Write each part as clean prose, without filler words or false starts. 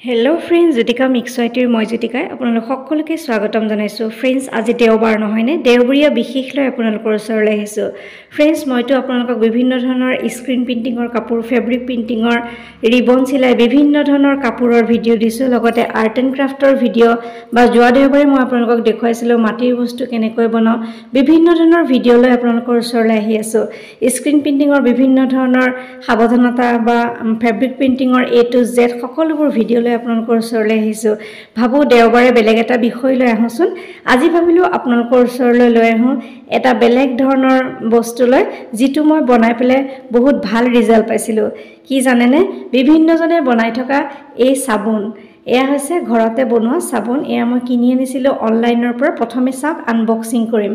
Hello' friends, Jyotika মিক্সৱাইটিৰ মই জ্যোতিকাই আপোনালোক সকলোকে স্বাগতম জনাইছোঁ। ফ্ৰেণ্ডছ, আজি দেওবাৰ নহয়নে? দেওবৰীয়া বিশেষ লৈ আপোনালোকৰ ওচৰলৈ আহিছোঁ। ফ্ৰেণ্ডছ, মইতো আপোনালোকক বিভিন্ন ধৰণৰ স্ক্ৰীণ প্ৰিণ্টিঙৰ কাপোৰ, ফেব্ৰিক প্ৰিণ্টিঙৰ, ৰিবন চিলাই, বিভিন্ন ধৰণৰ কাপোৰৰ ভিডিঅ' দিছোঁ, লগতে আৰ্ট এণ্ড ক্ৰাফ্টৰ ভিডিঅ' বা যোৱা দেওবাৰে মই আপোনালোকক দেখুৱাইছিলোঁ মাটিৰ বস্তু কেনেকৈ বনাওঁ। বিভিন্ন ধৰণৰ ভিডিঅ' লৈ আপোনালোকৰ ওচৰলৈ আহি আছোঁ। স্ক্ৰীণ প্ৰিণ্টিঙৰ বিভিন্ন ধৰণৰ সাৱধানতা বা ফেব্ৰিক প্ৰিণ্টিঙৰ A to Z সকলোবোৰ ভিডিঅ' লৈ আপোনালোকৰ ওচৰলৈ আহিছোঁ। ভাবোঁ দেওবাৰে বেলেগ এটা বিষয় লৈ আহোঁচোন। আজি ভাবিলোঁ আপোনালোকৰ ওচৰলৈ লৈ আহোঁ এটা বেলেগ ধৰণৰ বস্তু লৈ, যিটো মই বনাই পেলাই বহুত ভাল ৰিজাল্ট পাইছিলোঁ। কি জানেনে? বিভিন্নজনে বনাই থকা এই চাবোন, এয়া হৈছে ঘৰতে বনোৱা চাবোন। এয়া মই কিনি আনিছিলোঁ অনলাইনৰ পৰা। প্ৰথমে চাওক, আনবক্সিং কৰিম।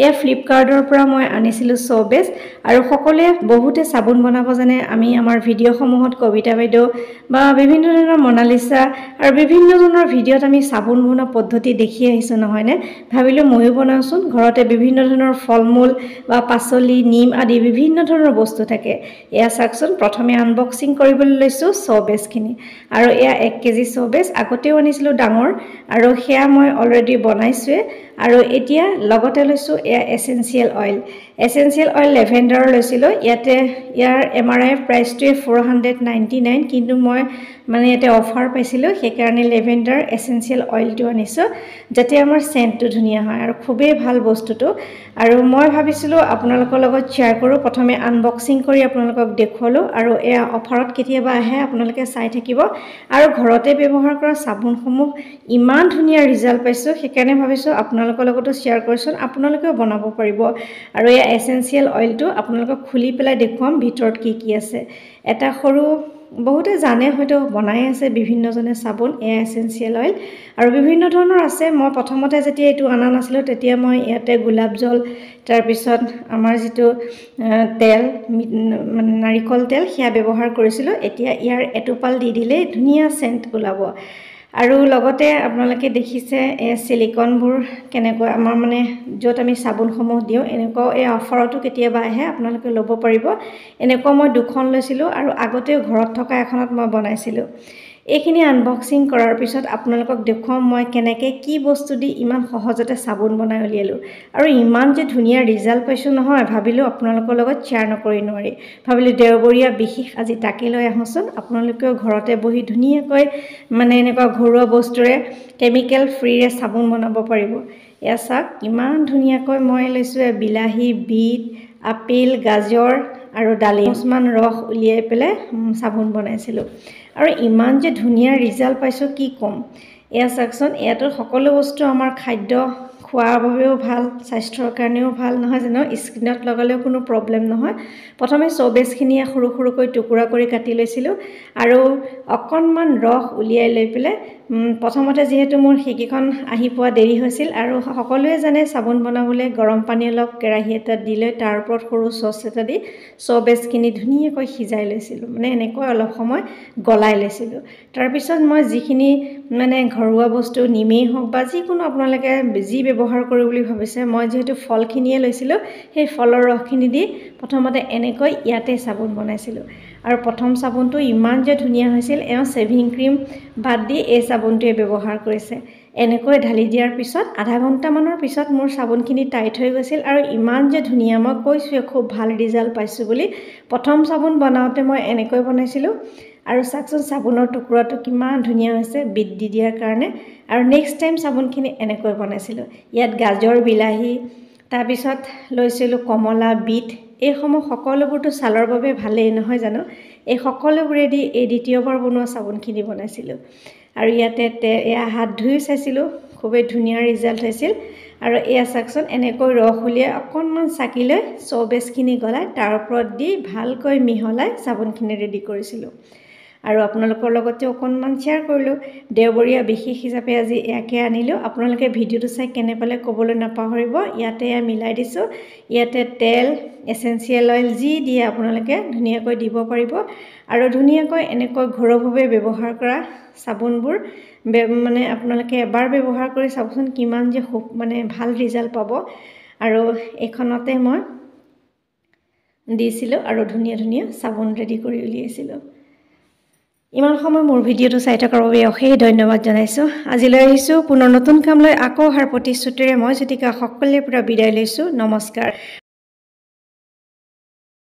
এয়া ফ্লিপকাৰ্টৰ পৰা মই আনিছিলোঁ শ্ব'বেছ। আৰু সকলোৱে বহুতে চাবোন বনাব জানে। আমি আমাৰ ভিডিঅ'সমূহত কবিতা বাইদেউ বা বিভিন্ন ধৰণৰ মনালিছা আৰু বিভিন্ন ধৰণৰ ভিডিঅ'ত আমি চাবোন বনোৱা পদ্ধতি দেখি আহিছোঁ নহয়নে? ভাবিলোঁ ময়ো বনাওঁচোন। ঘৰতে বিভিন্ন ধৰণৰ ফল মূল বা পাচলি, নিম আদি বিভিন্ন ধৰণৰ বস্তু থাকে। এয়া চাওকচোন, প্ৰথমে আনবক্সিং কৰিবলৈ লৈছোঁ শ্ব'বেছখিনি। আৰু এয়া 1 কেজি শ্ব'বেছ। আগতেও আনিছিলোঁ ডাঙৰ, আৰু সেয়া মই অলৰেডি বনাইছোঁৱে। আৰু এতিয়া লগতে লৈছোঁ এয়া এচেঞ্চিয়েল অইল। এচেঞ্চিয়েল অইল লেভেণ্ডাৰৰ লৈছিলোঁ। ইয়াৰ MRP প্ৰাইচটোৱে 499, কিন্তু মই ইয়াতে অফাৰ পাইছিলোঁ, সেইকাৰণে লেভেণ্ডাৰ এচেঞ্চিয়েল অইলটো আনিছোঁ, যাতে আমাৰ চেণ্টটো ধুনীয়া হয়। আৰু খুবেই ভাল বস্তুটো। আৰু মই ভাবিছিলোঁ আপোনালোকৰ লগত শ্বেয়াৰ কৰোঁ। প্ৰথমে আনবক্সিং কৰি আপোনালোকক দেখুৱালোঁ, আৰু এয়া অফাৰত কেতিয়াবা আহে, আপোনালোকে চাই থাকিব। আৰু ঘৰতে ব্যৱহাৰ কৰা চাবোনসমূহ ইমান ধুনীয়া ৰিজাল্ট পাইছোঁ, সেইকাৰণে ভাবিছোঁ আপোনালোকৰ লগতো শ্বেয়াৰ কৰিছোঁ, আপোনালোকেও বনাব পাৰিব। আৰু এয়া এচেঞ্চিয়েল অইলটো আপোনালোকক খুলি পেলাই দেখুৱাম ভিতৰত কি কি আছে। এটা সৰু, বহুতে জানে হয়তো, বনাই আছে বিভিন্নজনে চাবোন। এয়া এচেঞ্চিয়েল অইল আৰু বিভিন্ন ধৰণৰ আছে। মই প্ৰথমতে যেতিয়া এইটো অনা নাছিলোঁ, তেতিয়া মই ইয়াতে গোলাপ জল, তাৰপিছত আমাৰ যিটো তেল, নাৰিকল তেল, সেয়া ব্যৱহাৰ কৰিছিলোঁ। এতিয়া ইয়াৰ এটোপাল দি দিলেই ধুনীয়া চেণ্ট ওলাব। আৰু লগতে আপোনালোকে দেখিছে এই চিলিকনবোৰ কেনেকৈ আমাৰ য'ত আমি চাবোনসমূহ দিওঁ, এনেকুৱাও এই অফাৰতো কেতিয়াবা আহে, আপোনালোকে ল'ব পাৰিব। এনেকুৱা মই 2খন লৈছিলোঁ, আৰু আগতেও ঘৰত থকা এখনত মই বনাইছিলোঁ। এইখিনি আনবক্সিং কৰাৰ পিছত আপোনালোকক দেখুৱাম মই কেনেকৈ কি বস্তু দি ইমান সহজতে চাবোন বনাই উলিয়ালোঁ। আৰু ইমান যে ধুনীয়া ৰিজাল্ট পাইছোঁ নহয়, ভাবিলোঁ আপোনালোকৰ লগত শ্বেয়াৰ নকৰি নোৱাৰি। ভাবিলোঁ দেওবৰীয়া বিশেষ আজি তাকে লৈ আহোঁচোন। আপোনালোকেও ঘৰতে বহি ধুনীয়াকৈ এনেকুৱা ঘৰুৱা বস্তুৰে, কেমিকেল ফ্ৰীৰে চাবোন বনাব পাৰিব। এয়া চাওক, ইমান ধুনীয়াকৈ মই লৈছোঁ বিলাহী, বিট, আপেল, গাজৰ আৰু ডালিম কিছুমান ৰস উলিয়াই পেলাই চাবোন বনাইছিলোঁ। আৰু ইমান যে ধুনীয়া ৰিজাল্ট পাইছোঁ, কি ক'ম। এয়া চাওকচোন, ইয়াতো সকলো বস্তু আমাৰ খাদ্য খোৱাৰ বাবেও ভাল, স্বাস্থ্যৰ কাৰণেও ভাল, নহয় জানো? স্কিনত লগালেও কোনো প্ৰব্লেম নহয়। প্ৰথমে শ্ব'বেছখিনি সৰু সৰুকৈ টুকুৰা কৰি কাটি লৈছিলোঁ, আৰু অকণমান ৰস উলিয়াই লৈ পেলাই, প্ৰথমতে যিহেতু মোৰ সেইকেইখন আহি পোৱা দেৰি হৈছিল, আৰু সকলোৱে জানে চাবোন বনাবলৈ গৰম পানী অলপ কেৰাহী এটাত দি লৈ তাৰ ওপৰত সৰু চচ এটা দি শ্ব'বেছখিনি ধুনীয়াকৈ সিজাই লৈছিলোঁ। এনেকৈ অলপ সময় গলাই লৈছিলোঁ। তাৰপিছত মই যিখিনি ঘৰুৱা বস্তু, নিমেই হওক বা যিকোনো আপোনালোকে যি ব্যৱহাৰ কৰোঁ বুলি ভাবিছে, মই যিহেতু ফলখিনিয়ে লৈছিলোঁ, সেই ফলৰ ৰসখিনি দি প্ৰথমতে এনেকৈ ইয়াতে চাবোন বনাইছিলোঁ। আৰু প্ৰথম চাবোনটো ইমান যে ধুনীয়া হৈছিল। এওঁ ছেভিং ক্ৰীম বাদ দি এই চাবোনটোৱে ব্যৱহাৰ কৰিছে। এনেকৈ ঢালি দিয়াৰ পিছত আধা ঘণ্টামানৰ পিছত মোৰ চাবোনখিনি টাইট হৈ গৈছিল, আৰু ইমান যে ধুনীয়া, মই কৈছোঁৱে খুব ভাল ৰিজাল্ট পাইছোঁ বুলি। প্ৰথম চাবোন বনাওঁতে মই এনেকৈ বনাইছিলোঁ। আৰু চাওকচোন, চাবোনৰ টুকুৰাটো কিমান ধুনীয়া হৈছে বিট দি দিয়াৰ কাৰণে। আৰু নেক্সট টাইম চাবোনখিনি এনেকৈ বনাইছিলোঁ। ইয়াত গাজৰ, বিলাহী, তাৰপিছত লৈছিলোঁ কমলা, বিট, এইসমূহ সকলোবোৰতো ছালৰ বাবে ভালেই, নহয় জানো? এই সকলোবোৰেদি এই দ্বিতীয়বাৰ বনোৱা চাবোনখিনি বনাইছিলোঁ। আৰু ইয়াতে এয়া হাত ধুই চাইছিলোঁ, খুবেই ধুনীয়া ৰিজাল্ট হৈছিল। আৰু এয়া চাওকচোন, এনেকৈ ৰস উলিয়াই অকণমান চাকি লৈ শ্ব'বেছখিনি গলাই তাৰ ওপৰত দি ভালকৈ মিহলাই চাবোনখিনি ৰেডি কৰিছিলোঁ। আৰু আপোনালোকৰ লগতে অকণমান শ্বেয়াৰ কৰিলোঁ। দেওবৰীয়া বিশেষ হিচাপে আজি ইয়াকে আনিলোঁ। আপোনালোকে ভিডিঅ'টো চাই কেনে পালে ক'বলৈ নাপাহৰিব। ইয়াতে মিলাই দিছোঁ। ইয়াতে তেল, এচেঞ্চিয়েল অইল যি দিয়ে আপোনালোকে ধুনীয়াকৈ দিব পাৰিব। আৰু ধুনীয়াকৈ এনেকৈ ঘৰুৱাভাৱে ব্যৱহাৰ কৰা চাবোনবোৰ আপোনালোকে এবাৰ ব্যৱহাৰ কৰি চাবচোন, কিমান যে ভাল ৰিজাল্ট পাব। আৰু এইখনতে মই দিছিলোঁ, আৰু ধুনীয়া ধুনীয়া চাবোন ৰেডি কৰি উলিয়াইছিলোঁ। ইমান সময় মোৰ ভিডিঅ'টো চাই থকাৰ বাবে অশেষ ধন্যবাদ জনাইছোঁ। আজিলৈ আহিছোঁ পুনৰ নতুন কাম লৈ আকৌ অহাৰ প্ৰতিশ্ৰুতিৰে মই জ্যোতিকা সকলোৰে পৰা বিদায় লৈছোঁ। নমস্কাৰ।